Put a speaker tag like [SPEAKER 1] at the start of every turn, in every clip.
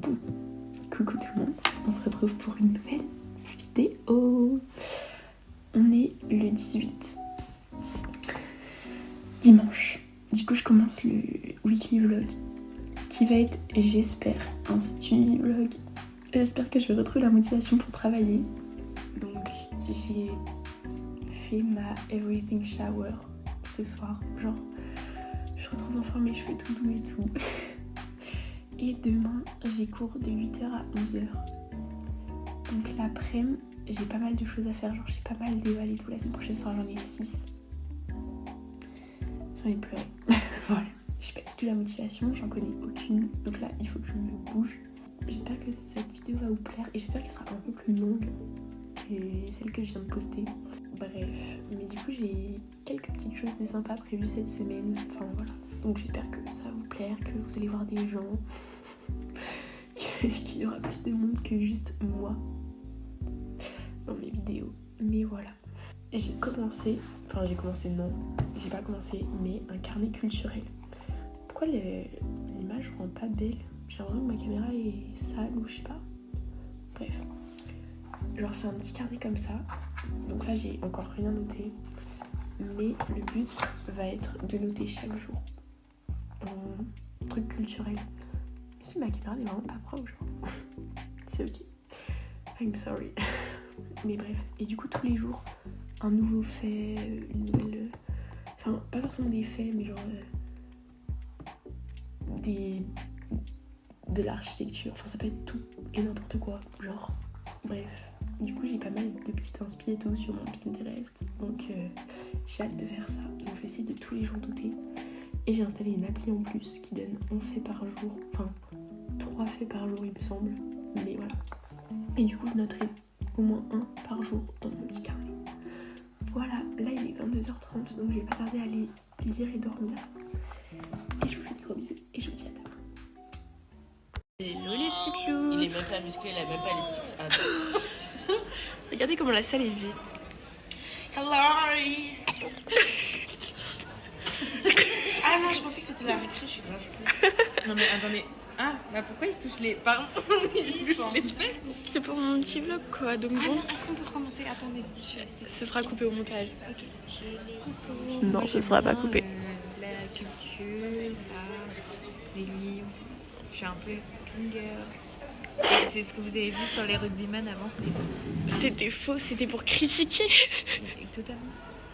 [SPEAKER 1] Bon, coucou tout le monde, on se retrouve pour une nouvelle vidéo. On est le 18 dimanche. Du coup je commence le weekly vlog qui va être, j'espère, un study vlog. J'espère que je vais retrouver la motivation pour travailler. Donc j'ai fait ma everything shower ce soir. Genre je retrouve enfin mes cheveux tout doux et tout. Et demain j'ai cours de 8h à 11h. Donc l'après-midi j'ai pas mal de choses à faire. Genre j'ai pas mal d'éval et tout la semaine prochaine. Enfin j'en ai 6. J'en ai pleuré. Voilà. J'ai pas du tout la motivation, j'en connais aucune. Donc là il faut que je me bouge. J'espère que cette vidéo va vous plaire et j'espère qu'elle sera un peu plus longue que celle que je viens de poster. Bref, mais du coup j'ai quelques petites choses de sympa prévues cette semaine. Enfin voilà. Donc j'espère que ça va vous plaire, que vous allez voir des gens, qu'il y aura plus de monde que juste moi dans mes vidéos. Mais voilà. J'ai commencé pas commencé, mais un carnet culturel. Pourquoi l'image rend pas belle? J'ai l'impression que ma caméra est sale ou je sais pas. Bref. Genre c'est un petit carnet comme ça. Donc là j'ai encore rien noté. Mais le but va être de noter chaque jour un truc culturel. Si ma caméra n'est vraiment pas propre, genre. C'est ok. I'm sorry. Mais bref. Et du coup tous les jours, un nouveau fait, une nouvelle... Enfin, pas forcément des faits, mais genre... de l'architecture. Enfin, ça peut être tout et n'importe quoi. Genre, bref. Du coup, j'ai pas mal de petites inspi et tout sur mon Pinterest. Donc, j'ai hâte de faire ça. Donc, je vais essayer de tous les jours noter. Et j'ai installé une appli en plus qui donne un fait par jour. Enfin, 3 faits par jour, il me semble. Mais voilà. Et du coup, je noterai au moins un par jour dans mon petit carnet. Voilà, là il est 22h30, donc je vais pas tarder à aller lire et dormir. Et je vous fais des gros bisous et je vous dis à demain. Hello les petites loups.
[SPEAKER 2] Il est même pas musclé, il a même pas les six.
[SPEAKER 1] Regardez comment la salle est vide.
[SPEAKER 2] Hello. Ah non, je pensais que c'était la récré, je suis grave plus.
[SPEAKER 3] Non mais attendez. Ah, bah pourquoi il se touche les... Pardon, il se touche les fesses.
[SPEAKER 1] C'est pour mon petit vlog quoi, donc
[SPEAKER 3] Ah
[SPEAKER 1] bon.
[SPEAKER 3] non, est-ce qu'on peut recommencer? Attendez, je suis restée.
[SPEAKER 1] Ce sera coupé au montage.
[SPEAKER 3] Ok.
[SPEAKER 1] Non,
[SPEAKER 3] Moi,
[SPEAKER 1] ce
[SPEAKER 3] j'aime
[SPEAKER 1] sera pas
[SPEAKER 3] bien,
[SPEAKER 1] coupé.
[SPEAKER 3] La culture, l'art, les livres. Je suis un peu Klinger. Et c'est ce que vous avez vu sur les rugbyman avant, c'était faux.
[SPEAKER 1] C'était faux, c'était pour critiquer.
[SPEAKER 3] Et totalement.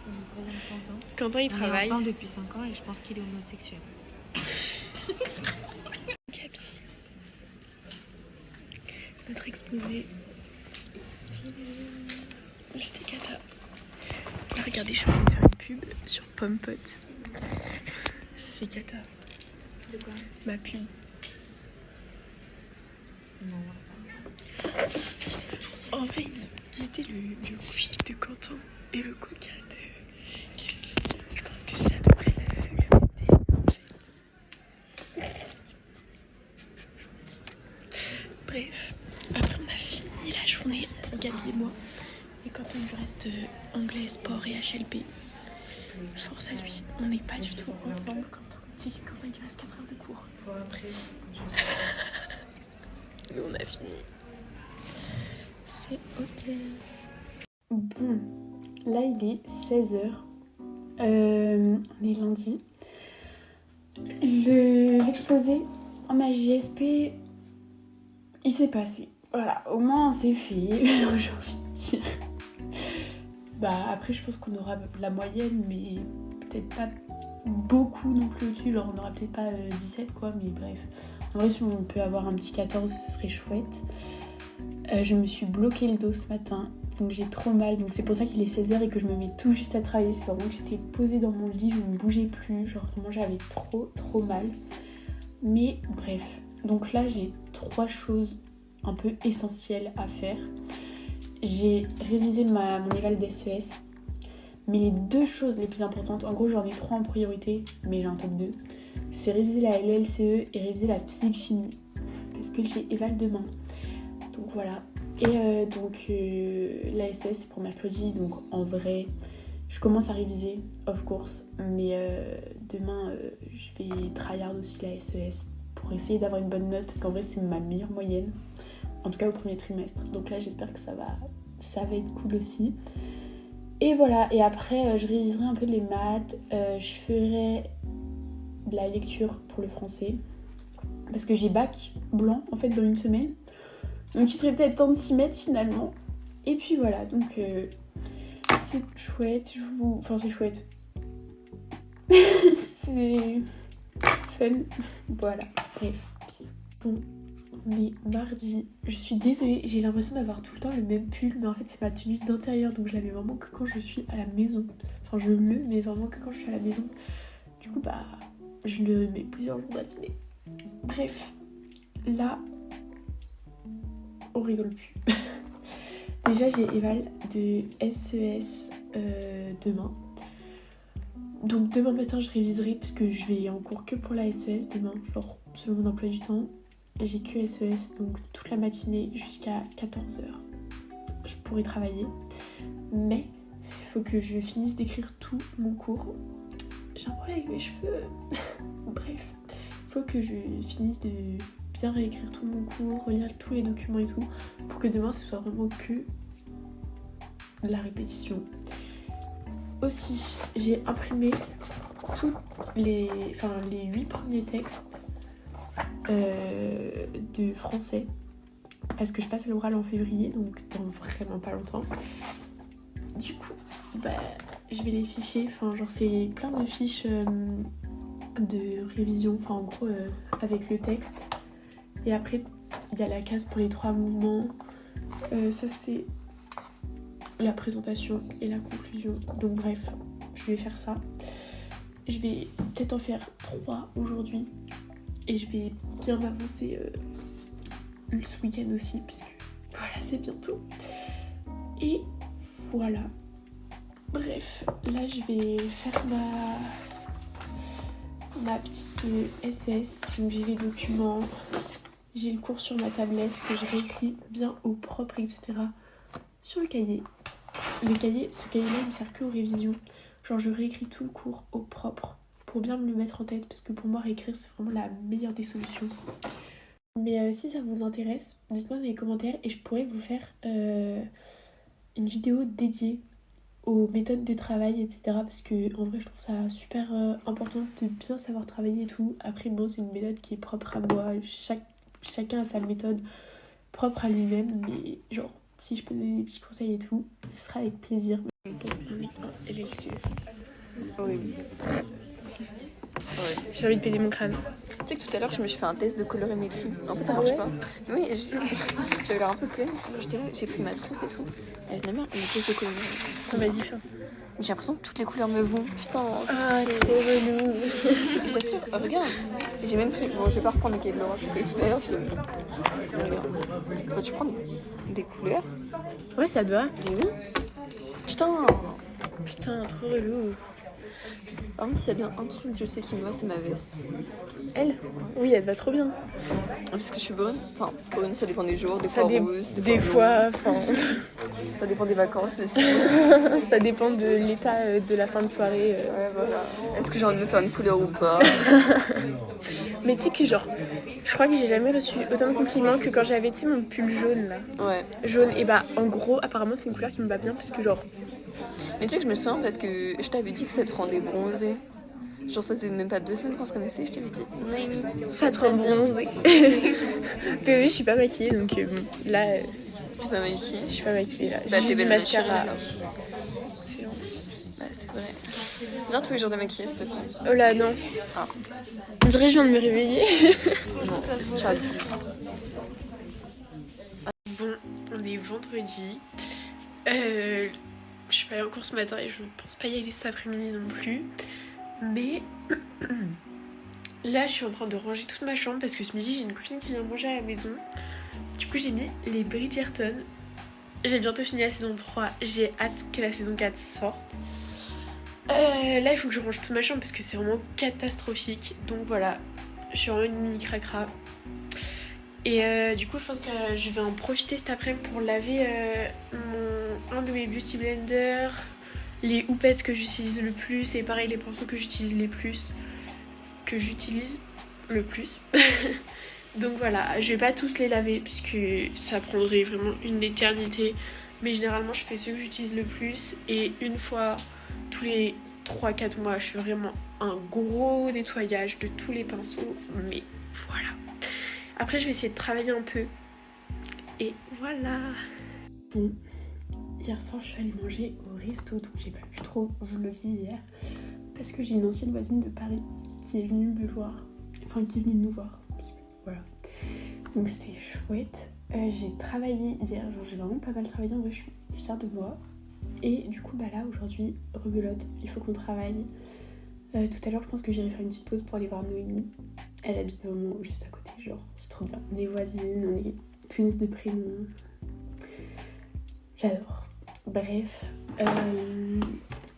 [SPEAKER 3] On représente Quentin.
[SPEAKER 1] Quentin il
[SPEAKER 3] On est
[SPEAKER 1] travaille.
[SPEAKER 3] ensemble depuis 5 ans et je pense qu'il est homosexuel.
[SPEAKER 1] Caps. Notre exposé. C'était cata. Regardez, je suis en train de faire une pub sur Pompot. C'est cata.
[SPEAKER 3] De quoi?
[SPEAKER 1] Ma pub.
[SPEAKER 3] Non, ça.
[SPEAKER 1] En fait, qui était le weed de Quentin et le coca de Camille. Je pense que c'est à peu près le même thé, en fait. Bref, après on a fini la journée, Gabi et moi. Et Quentin il lui reste anglais, sport et HLP. Force à lui, on n'est pas du tout ensemble, Quentin. Tu sais que Quentin il lui reste 4 heures de cours.
[SPEAKER 2] Pour après,
[SPEAKER 1] Nous on a fini. C'est ok. Bon, là il est 16h. On est lundi. L'exposé en ma JSP, il s'est passé. Voilà, au moins c'est fait, j'ai envie de dire. Bah après je pense qu'on aura la moyenne, mais peut-être pas beaucoup non plus au-dessus. Genre on aura peut-être pas 17 quoi, mais bref. En vrai si on peut avoir un petit 14 ce serait chouette. Je me suis bloqué le dos ce matin, donc j'ai trop mal. Donc c'est pour ça qu'il est 16h et que je me mets tout juste à travailler. C'est vraiment que j'étais posée dans mon lit, je ne bougeais plus. Genre vraiment j'avais trop mal. Mais bref, donc là j'ai 3 choses un peu essentielles à faire. J'ai révisé mon éval d'SES. Mais les 2 choses les plus importantes, en gros j'en ai 3 en priorité, mais j'ai un top 2. C'est réviser la LLCE et réviser la physique chimie. Parce que j'ai éval demain. Donc voilà. Et la SES c'est pour mercredi. Donc en vrai, je commence à réviser, of course. Mais demain, je vais tryhard aussi la SES pour essayer d'avoir une bonne note parce qu'en vrai c'est ma meilleure moyenne, en tout cas au premier trimestre. Donc là j'espère que ça va être cool aussi. Et voilà, et après je réviserai un peu les maths, je ferai de la lecture pour le français parce que j'ai bac blanc en fait dans une semaine, donc il serait peut-être temps de s'y mettre finalement. Et puis voilà, donc c'est chouette, enfin c'est chouette, c'est fun, voilà, bref, bisous. Bon, on est mardi, je suis désolée, j'ai l'impression d'avoir tout le temps le même pull, mais en fait c'est ma tenue d'intérieur, donc je la mets vraiment que quand je suis à la maison, enfin je le mets vraiment que quand je suis à la maison, du coup bah je le mets plusieurs jours d'affilée. Bref, là on rigole plus. Déjà j'ai éval de SES demain. Donc demain matin je réviserai parce que je vais en cours que pour la SES demain, genre selon mon emploi du temps. J'ai que SES, donc toute la matinée jusqu'à 14h. Je pourrais travailler. Mais il faut que je finisse d'écrire tout mon cours. J'ai un problème avec mes cheveux. Bref, il faut que je finisse de bien réécrire tout mon cours, relire tous les documents et tout, pour que demain ce soit vraiment que la répétition. Aussi, j'ai imprimé tous les 8 premiers textes de français parce que je passe à l'oral en février, donc dans vraiment pas longtemps. Du coup, bah, je vais les ficher, enfin genre c'est plein de fiches de révision, enfin en gros avec le texte. Et après, il y a la case pour les 3 mouvements. Ça c'est la présentation et la conclusion. Donc bref, je vais faire ça. Je vais peut-être en faire 3 aujourd'hui. Et je vais bien m'avancer ce week-end aussi, puisque voilà, c'est bientôt. Et voilà. Bref, là je vais faire ma petite SES. Donc j'ai les documents, j'ai le cours sur ma tablette que je réécris bien au propre, etc. Sur le cahier. Ce cahier-là, il me sert que aux révisions. Genre je réécris tout le cours au propre pour bien me le mettre en tête, parce que pour moi réécrire c'est vraiment la meilleure des solutions. Mais si ça vous intéresse, dites-moi dans les commentaires et je pourrais vous faire une vidéo dédiée aux méthodes de travail, etc. Parce que en vrai je trouve ça super important de bien savoir travailler et tout. Après bon, c'est une méthode qui est propre à moi, chacun a sa méthode propre à lui-même, mais genre si je peux donner des petits conseils et tout, ce sera avec plaisir. Bon, elle est dessus. Oui. Ouais. J'ai envie de péter mon crâne.
[SPEAKER 4] Tu sais que tout à l'heure je me suis fait un test de colorimétrie. En fait ça marche pas. Oui, j'avais l'air un peu pleine. J'étais là, j'ai pris ma trousse et tout. Et je me un test de colorimétrie.
[SPEAKER 1] Vas-y, fais.
[SPEAKER 4] J'ai l'impression que toutes les couleurs me vont. Putain.
[SPEAKER 1] Ah, trop relou.
[SPEAKER 4] Je t'assure, regarde. J'ai même pris. Bon, je vais pas reprendre les cahiers de Laura parce que tout à l'heure je regarde. Quand tu prends des couleurs.
[SPEAKER 1] Ouais, ça doit.
[SPEAKER 4] Mais oui. Putain,
[SPEAKER 1] trop relou.
[SPEAKER 4] par contre, s'il y a bien un truc je sais qui me va, c'est ma veste.
[SPEAKER 1] Elle ? Oui, elle va trop bien.
[SPEAKER 4] Parce que je suis brune. Enfin, brune, ça dépend des jours, des fois rose,
[SPEAKER 1] des fois, enfin...
[SPEAKER 4] Ça dépend des vacances aussi.
[SPEAKER 1] Ça dépend de l'état de la fin de soirée.
[SPEAKER 4] Ouais, voilà. Est-ce que j'ai envie de me faire une couleur ou pas?
[SPEAKER 1] Mais tu sais que genre, je crois que j'ai jamais reçu autant de compliments que quand j'avais, tu sais, mon pull jaune là.
[SPEAKER 4] Ouais.
[SPEAKER 1] Jaune, et bah en gros, apparemment c'est une couleur qui me va bien parce que genre...
[SPEAKER 4] Mais tu sais que je me souviens parce que je t'avais dit que ça te rendait bronzée. Genre ça faisait même pas 2 semaines qu'on se connaissait, je t'avais dit. Noémie,
[SPEAKER 1] ça te rend bronzée. Mais oui, je suis pas maquillée donc bon, là...
[SPEAKER 4] Tu es pas maquillée?
[SPEAKER 1] Je suis pas maquillée là.
[SPEAKER 4] Bah
[SPEAKER 1] j'ai
[SPEAKER 4] t'es belle
[SPEAKER 1] mascara.
[SPEAKER 4] C'est gentil. Bah c'est vrai. Viens tous les jours démaquiller s'il te plaît.
[SPEAKER 1] Oh là non.
[SPEAKER 4] Ah.
[SPEAKER 1] On dirait que je viens de me réveiller.
[SPEAKER 4] Non, ciao.
[SPEAKER 1] Bon, on est vendredi. Je suis pas allée en cours ce matin et je pense pas y aller cet après-midi non plus. Mais là, je suis en train de ranger toute ma chambre parce que ce midi, j'ai une copine qui vient manger à la maison. Du coup, j'ai mis les Bridgerton. J'ai bientôt fini la saison 3. J'ai hâte que la saison 4 sorte. Là, il faut que je range toute ma chambre parce que c'est vraiment catastrophique. Donc voilà, je suis vraiment une mini cracra. Et du coup, je pense que je vais en profiter cet après-midi pour laver un de mes beauty blenders, les houpettes que j'utilise le plus, et pareil, les pinceaux que j'utilise les plus, que j'utilise
[SPEAKER 5] le plus. Donc voilà, je vais pas tous les laver puisque ça prendrait vraiment une éternité. Mais généralement je fais ceux que j'utilise le plus et une fois tous les 3-4 mois je fais vraiment un gros nettoyage de tous les pinceaux. Mais voilà. Après je vais essayer de travailler un peu. Et voilà.
[SPEAKER 1] Bon, hier soir je suis allée manger au resto, donc j'ai pas pu trop vlogger hier. Parce que j'ai une ancienne voisine de Paris qui est venue me voir. Enfin qui est venue nous voir. Voilà. Donc c'était chouette. J'ai travaillé hier, genre j'ai vraiment pas mal travaillé, en vrai je suis fière de moi. Et du coup bah là aujourd'hui, rebelote, il faut qu'on travaille. Tout à l'heure je pense que j'irai faire une petite pause pour aller voir Noémie. Elle habite vraiment juste à côté, genre c'est trop bien. On est voisines, on est twins de prénom. J'adore. Bref, là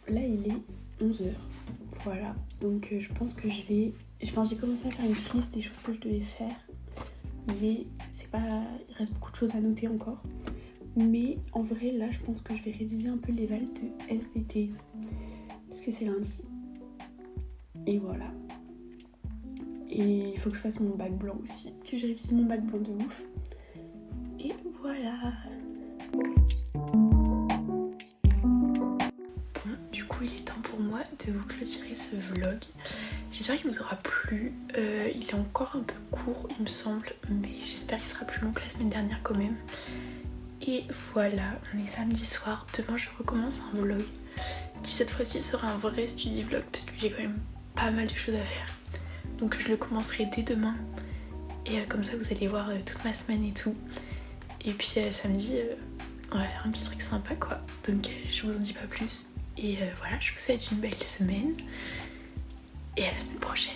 [SPEAKER 1] il est 11h. Voilà, donc je pense que je vais... Enfin j'ai commencé à faire une petite liste des choses que je devais faire. Mais c'est pas... il reste beaucoup de choses à noter encore. Mais en vrai là je pense que je vais réviser un peu les vals de SVT. Parce que c'est lundi. Et voilà. Et il faut que je fasse mon bac blanc aussi. Que je révise mon bac blanc de ouf. Et voilà. Bon, du coup il est temps pour moi de vous clôturer ce vlog. J'espère qu'il vous aura plu. Il est encore un peu court il me semble. Mais j'espère qu'il sera plus long que la semaine dernière quand même. Et voilà, on est samedi soir. Demain je recommence un vlog. Qui cette fois-ci sera un vrai study vlog. Parce que j'ai quand même pas mal de choses à faire. Donc je le commencerai dès demain. Et comme ça vous allez voir toute ma semaine et tout. Et puis samedi, on va faire un petit truc sympa quoi. Donc je vous en dis pas plus. Et voilà, je vous souhaite une belle semaine. Et à la semaine prochaine.